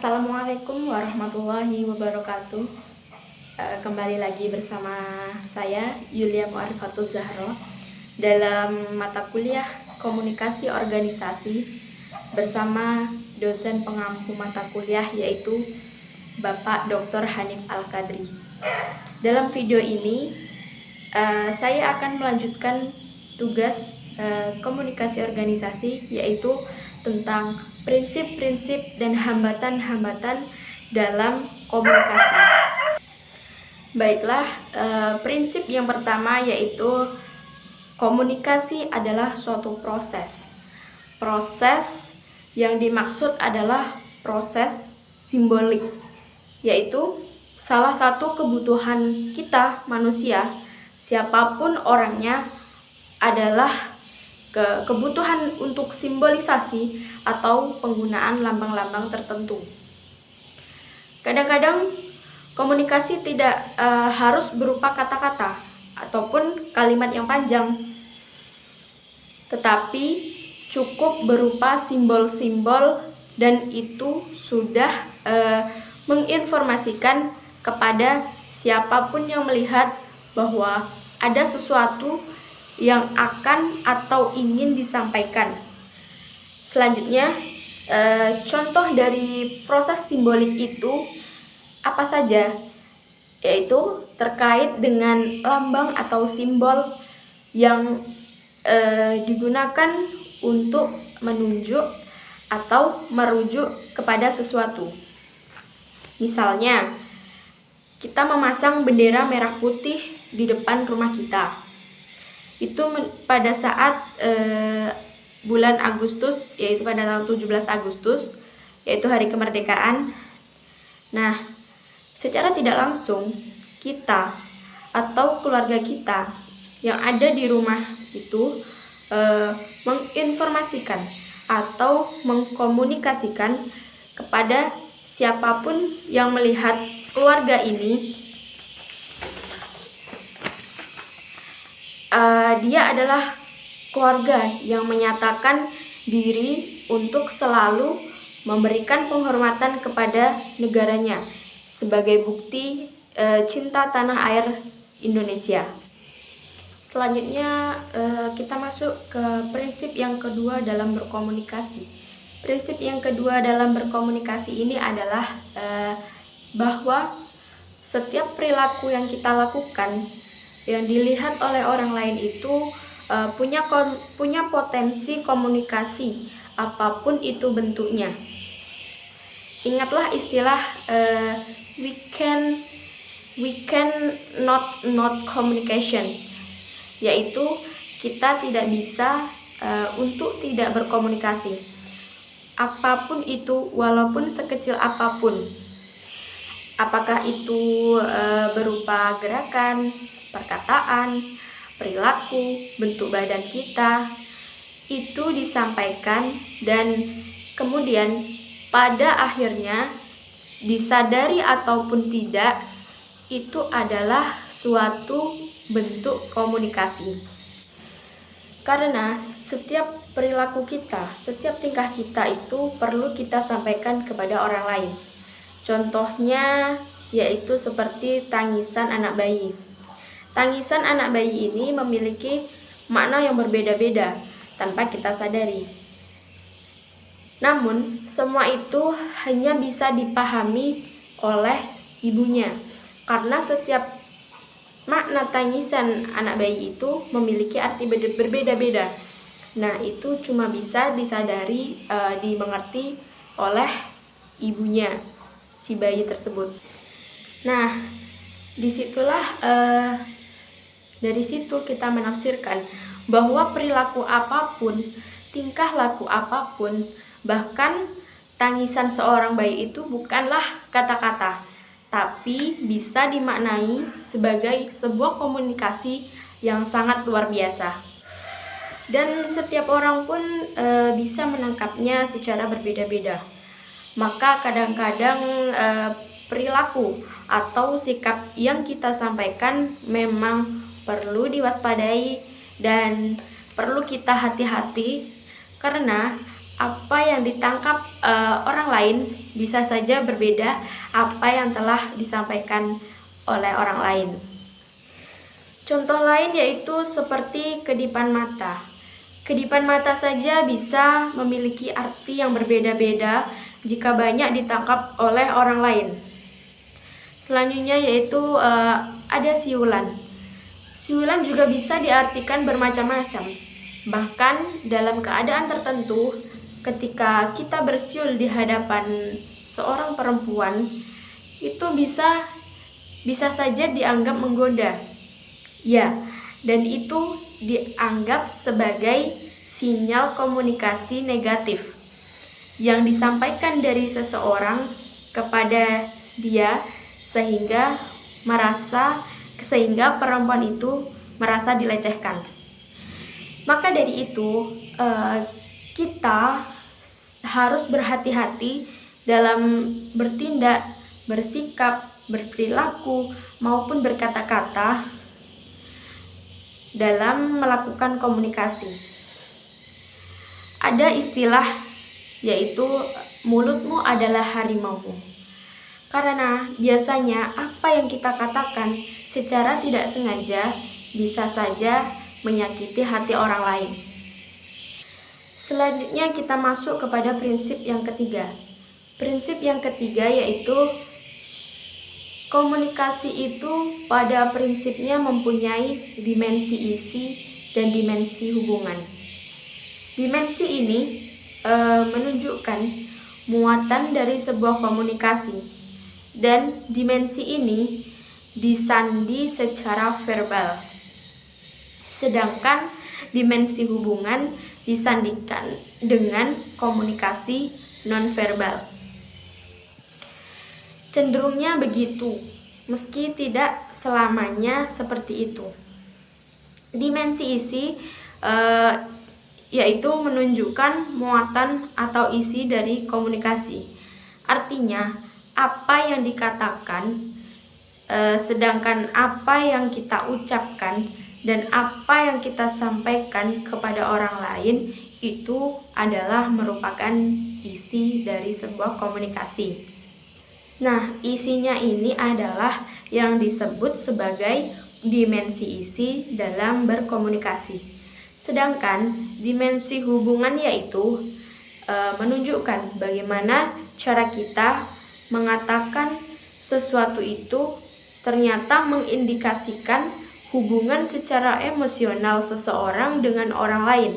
Assalamualaikum warahmatullahi wabarakatuh. Kembali lagi bersama saya Yulia Mu'arifatuz Zahro dalam mata kuliah Komunikasi Organisasi bersama dosen pengampu mata kuliah yaitu Bapak Dr. Hanif Al-Qadri. Dalam video ini saya akan melanjutkan tugas komunikasi organisasi, yaitu tentang prinsip-prinsip dan hambatan-hambatan dalam komunikasi. Baiklah, prinsip yang pertama yaitu komunikasi adalah suatu proses. Proses yang dimaksud adalah proses simbolik, yaitu salah satu kebutuhan kita manusia, siapapun orangnya, adalah kebutuhan untuk simbolisasi atau penggunaan lambang-lambang tertentu. Kadang-kadang komunikasi tidak harus berupa kata-kata ataupun kalimat yang panjang, tetapi cukup berupa simbol-simbol, dan itu sudah menginformasikan kepada siapapun yang melihat bahwa ada sesuatu yang akan atau ingin disampaikan. Selanjutnya, contoh dari proses simbolik itu apa saja? Yaitu terkait dengan lambang atau simbol yang digunakan untuk menunjuk atau merujuk kepada sesuatu. Misalnya, kita memasang bendera merah putih di depan rumah kita. Itu pada saat bulan Agustus, yaitu pada tanggal 17 Agustus, yaitu hari kemerdekaan. Nah, secara tidak langsung kita atau keluarga kita yang ada di rumah itu menginformasikan atau mengkomunikasikan kepada siapapun yang melihat keluarga ini, dia adalah keluarga yang menyatakan diri untuk selalu memberikan penghormatan kepada negaranya sebagai bukti cinta tanah air Indonesia. Selanjutnya kita masuk ke prinsip yang kedua dalam berkomunikasi. Prinsip yang kedua dalam berkomunikasi ini adalah bahwa setiap perilaku yang kita lakukan yang dilihat oleh orang lain itu punya potensi komunikasi apapun itu bentuknya. Ingatlah istilah we can not communication, yaitu kita tidak bisa untuk tidak berkomunikasi apapun itu, walaupun sekecil apapun. Apakah itu berupa gerakan, perkataan, perilaku, bentuk badan kita, itu disampaikan dan kemudian pada akhirnya disadari ataupun tidak, itu adalah suatu bentuk komunikasi. Karena setiap perilaku kita, setiap tingkah kita itu perlu kita sampaikan kepada orang lain. Contohnya yaitu seperti tangisan anak bayi. Tangisan anak bayi ini memiliki makna yang berbeda-beda tanpa kita sadari. Namun, semua itu hanya bisa dipahami oleh ibunya, karena setiap makna tangisan anak bayi itu memiliki arti berbeda-beda. Nah, itu cuma bisa disadari, dimengerti oleh ibunya si bayi tersebut. Nah, disitulah dari situ kita menafsirkan bahwa perilaku apapun, tingkah laku apapun, bahkan tangisan seorang bayi itu bukanlah kata-kata, tapi bisa dimaknai sebagai sebuah komunikasi yang sangat luar biasa. Dan setiap orang pun bisa menangkapnya secara berbeda-beda. Maka kadang-kadang perilaku atau sikap yang kita sampaikan memang perlu diwaspadai dan perlu kita hati-hati, karena apa yang ditangkap orang lain bisa saja berbeda apa yang telah disampaikan oleh orang lain. Contoh lain yaitu seperti kedipan mata. Kedipan mata saja bisa memiliki arti yang berbeda-beda jika banyak ditangkap oleh orang lain. Selanjutnya yaitu ada siulan. Siulan juga bisa diartikan bermacam-macam. Bahkan dalam keadaan tertentu, ketika kita bersiul di hadapan seorang perempuan, itu bisa saja dianggap menggoda. Ya, dan itu dianggap sebagai sinyal komunikasi negatif yang disampaikan dari seseorang kepada dia sehingga perempuan itu merasa dilecehkan. Maka dari itu kita harus berhati-hati dalam bertindak, bersikap, berperilaku maupun berkata-kata dalam melakukan komunikasi. Ada istilah yaitu mulutmu adalah harimaumu. Karena biasanya apa yang kita katakan secara tidak sengaja bisa saja menyakiti hati orang lain. Selanjutnya kita masuk kepada prinsip yang ketiga. Prinsip yang ketiga yaitu komunikasi itu pada prinsipnya mempunyai dimensi isi dan dimensi hubungan. Dimensi ini menunjukkan muatan dari sebuah komunikasi, dan dimensi ini disandi secara verbal. Sedangkan dimensi hubungan disandikan dengan komunikasi nonverbal. Cenderungnya begitu, meski tidak selamanya seperti itu. Dimensi isi yaitu menunjukkan muatan atau isi dari komunikasi. Artinya, apa yang dikatakan, sedangkan apa yang kita ucapkan dan apa yang kita sampaikan kepada orang lain itu adalah merupakan isi dari sebuah komunikasi. Nah, isinya ini adalah yang disebut sebagai dimensi isi dalam berkomunikasi. Sedangkan dimensi hubungan yaitu menunjukkan bagaimana cara kita mengatakan sesuatu itu ternyata mengindikasikan hubungan secara emosional seseorang dengan orang lain.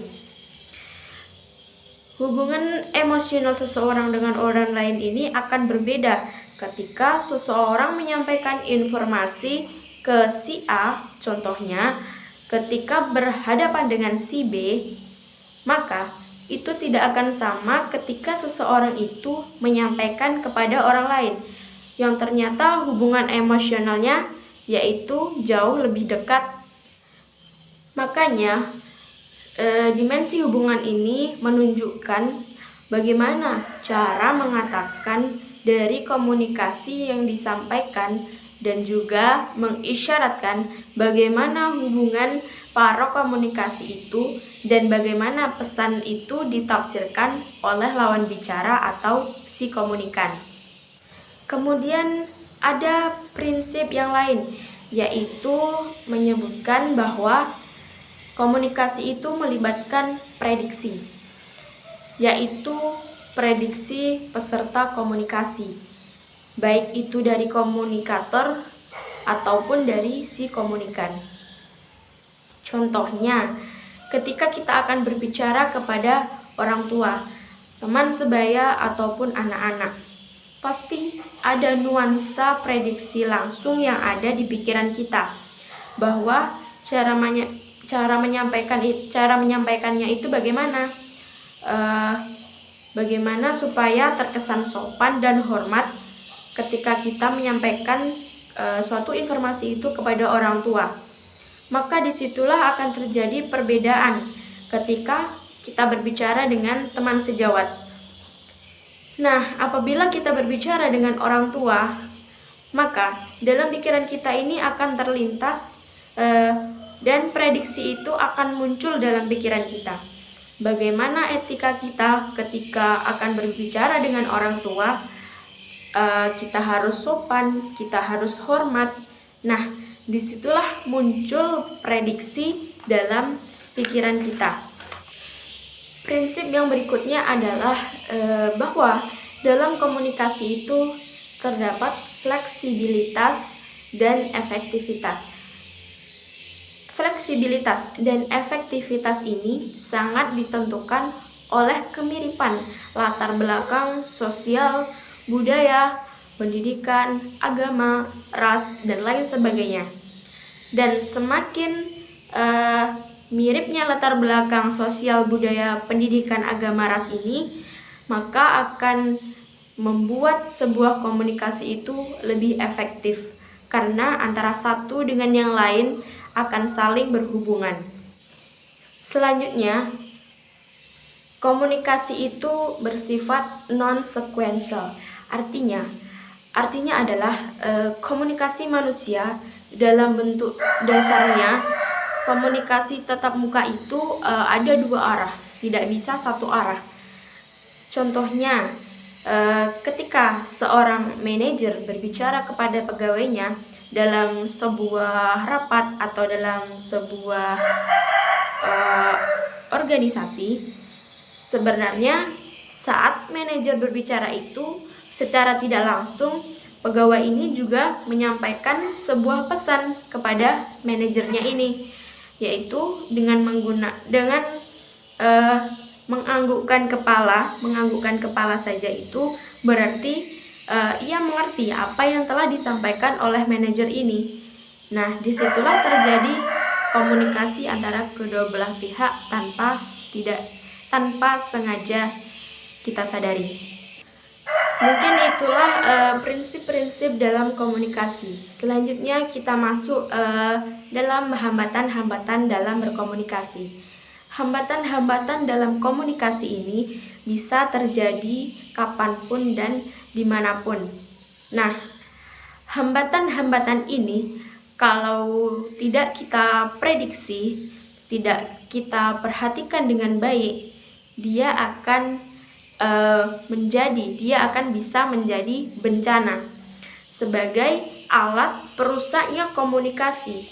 Hubungan emosional seseorang dengan orang lain ini akan berbeda ketika seseorang menyampaikan informasi ke si A, contohnya ketika berhadapan dengan si B, maka itu tidak akan sama ketika seseorang itu menyampaikan kepada orang lain yang ternyata hubungan emosionalnya yaitu jauh lebih dekat. Makanya dimensi hubungan ini menunjukkan bagaimana cara mengatakan dari komunikasi yang disampaikan dan juga mengisyaratkan bagaimana hubungan para komunikasi itu dan bagaimana pesan itu ditafsirkan oleh lawan bicara atau si komunikan. Kemudian ada prinsip yang lain, yaitu menyebutkan bahwa komunikasi itu melibatkan prediksi, yaitu prediksi peserta komunikasi, baik itu dari komunikator ataupun dari si komunikan. Contohnya, ketika kita akan berbicara kepada orang tua, teman sebaya ataupun anak-anak, pasti ada nuansa prediksi langsung yang ada di pikiran kita bahwa cara menyampaikannya itu bagaimana, bagaimana supaya terkesan sopan dan hormat ketika kita menyampaikan suatu informasi itu kepada orang tua. Maka disitulah akan terjadi perbedaan ketika kita berbicara dengan teman sejawat. Nah, apabila kita berbicara dengan orang tua, maka dalam pikiran kita ini akan terlintas dan prediksi itu akan muncul dalam pikiran kita. bagaimana etika kita ketika akan berbicara dengan orang tua. Kita harus sopan, kita harus hormat. Nah, disitulah muncul prediksi dalam pikiran kita. Prinsip yang berikutnya adalah bahwa dalam komunikasi itu terdapat fleksibilitas dan efektivitas. Fleksibilitas dan efektivitas ini sangat ditentukan oleh kemiripan latar belakang sosial, budaya, pendidikan, agama, ras, dan lain sebagainya. Dan semakin miripnya latar belakang sosial, budaya, pendidikan, agama, ras ini, maka akan membuat sebuah komunikasi itu lebih efektif, karena antara satu dengan yang lain akan saling berhubungan. Selanjutnya, komunikasi itu bersifat non-sequential. Artinya adalah komunikasi manusia dalam bentuk dasarnya, komunikasi tatap muka itu ada dua arah, tidak bisa satu arah. Contohnya, ketika seorang manajer berbicara kepada pegawainya dalam sebuah rapat atau dalam sebuah organisasi, sebenarnya saat manajer berbicara itu secara tidak langsung pegawai ini juga menyampaikan sebuah pesan kepada manajernya ini, yaitu dengan menganggukkan kepala saja itu berarti ia mengerti apa yang telah disampaikan oleh manajer ini. Nah, disitulah terjadi komunikasi antara kedua belah pihak tanpa sengaja kita sadari. Mungkin itulah prinsip-prinsip dalam komunikasi. Selanjutnya kita masuk dalam hambatan-hambatan dalam berkomunikasi. Hambatan-hambatan dalam komunikasi ini bisa terjadi kapanpun dan dimanapun. Nah, hambatan-hambatan ini kalau tidak kita prediksi, tidak kita perhatikan dengan baik, dia akan bisa menjadi bencana sebagai alat perusaknya komunikasi,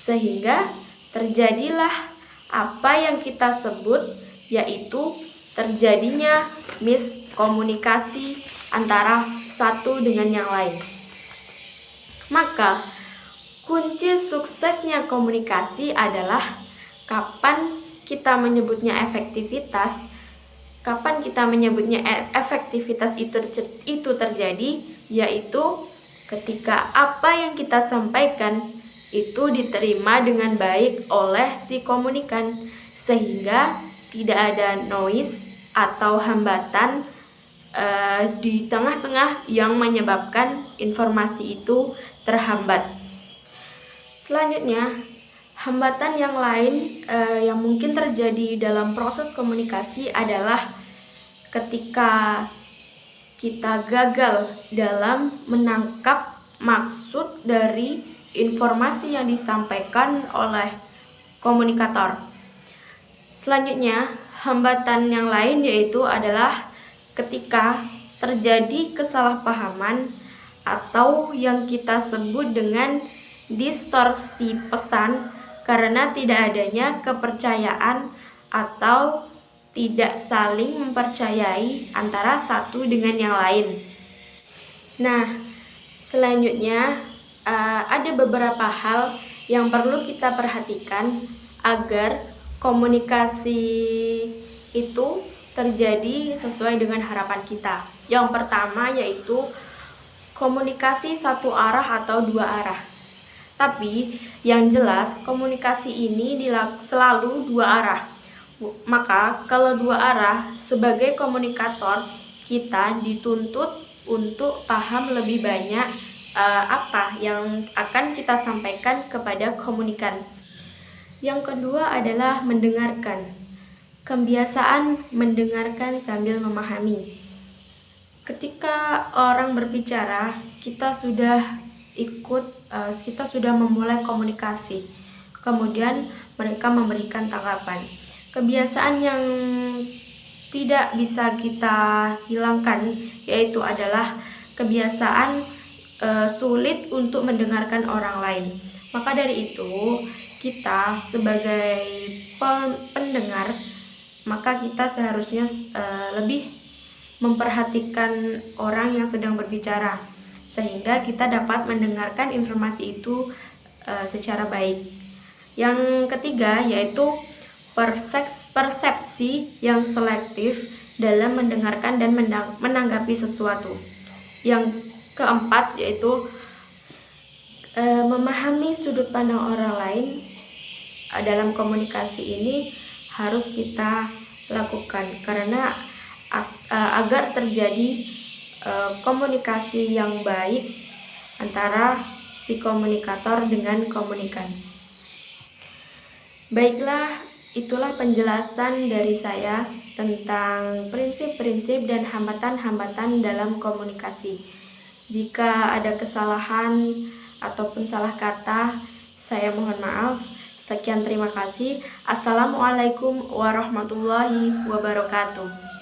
sehingga terjadilah apa yang kita sebut, yaitu terjadinya miskomunikasi antara satu dengan yang lain. Maka kunci suksesnya komunikasi adalah kapan kita menyebutnya efektivitas. Kapan kita menyebutnya efektivitas itu terjadi, yaitu ketika apa yang kita sampaikan itu diterima dengan baik oleh si komunikan, sehingga tidak ada noise atau hambatan di tengah-tengah yang menyebabkan informasi itu terhambat. Selanjutnya, hambatan yang lain yang mungkin terjadi dalam proses komunikasi adalah ketika kita gagal dalam menangkap maksud dari informasi yang disampaikan oleh komunikator. Selanjutnya, hambatan yang lain yaitu adalah ketika terjadi kesalahpahaman atau yang kita sebut dengan distorsi pesan karena tidak adanya kepercayaan atau tidak saling mempercayai antara satu dengan yang lain. Nah, selanjutnya ada beberapa hal yang perlu kita perhatikan agar komunikasi itu terjadi sesuai dengan harapan kita. Yang pertama yaitu komunikasi satu arah atau dua arah. Tapi yang jelas komunikasi ini selalu dua arah. Maka kalau dua arah, sebagai komunikator kita dituntut untuk paham lebih banyak apa yang akan kita sampaikan kepada komunikan. Yang kedua adalah mendengarkan. Kebiasaan mendengarkan sambil memahami. Ketika orang berbicara, kita sudah memulai komunikasi. Kemudian mereka memberikan tanggapan. kebiasaan yang tidak bisa kita hilangkan yaitu adalah kebiasaan sulit untuk mendengarkan orang lain. Maka dari itu, kita sebagai pendengar, maka kita seharusnya lebih memperhatikan orang yang sedang berbicara, sehingga kita dapat mendengarkan informasi itu secara baik. Yang ketiga yaitu persepsi yang selektif dalam mendengarkan dan menanggapi sesuatu. Yang keempat yaitu memahami sudut pandang orang lain dalam komunikasi ini harus kita lakukan, karena agar terjadi komunikasi yang baik antara si komunikator dengan komunikan. Baiklah, itulah penjelasan dari saya tentang prinsip-prinsip dan hambatan-hambatan dalam komunikasi. Jika ada kesalahan ataupun salah kata, saya mohon maaf. Sekian, terima kasih. Assalamualaikum warahmatullahi wabarakatuh.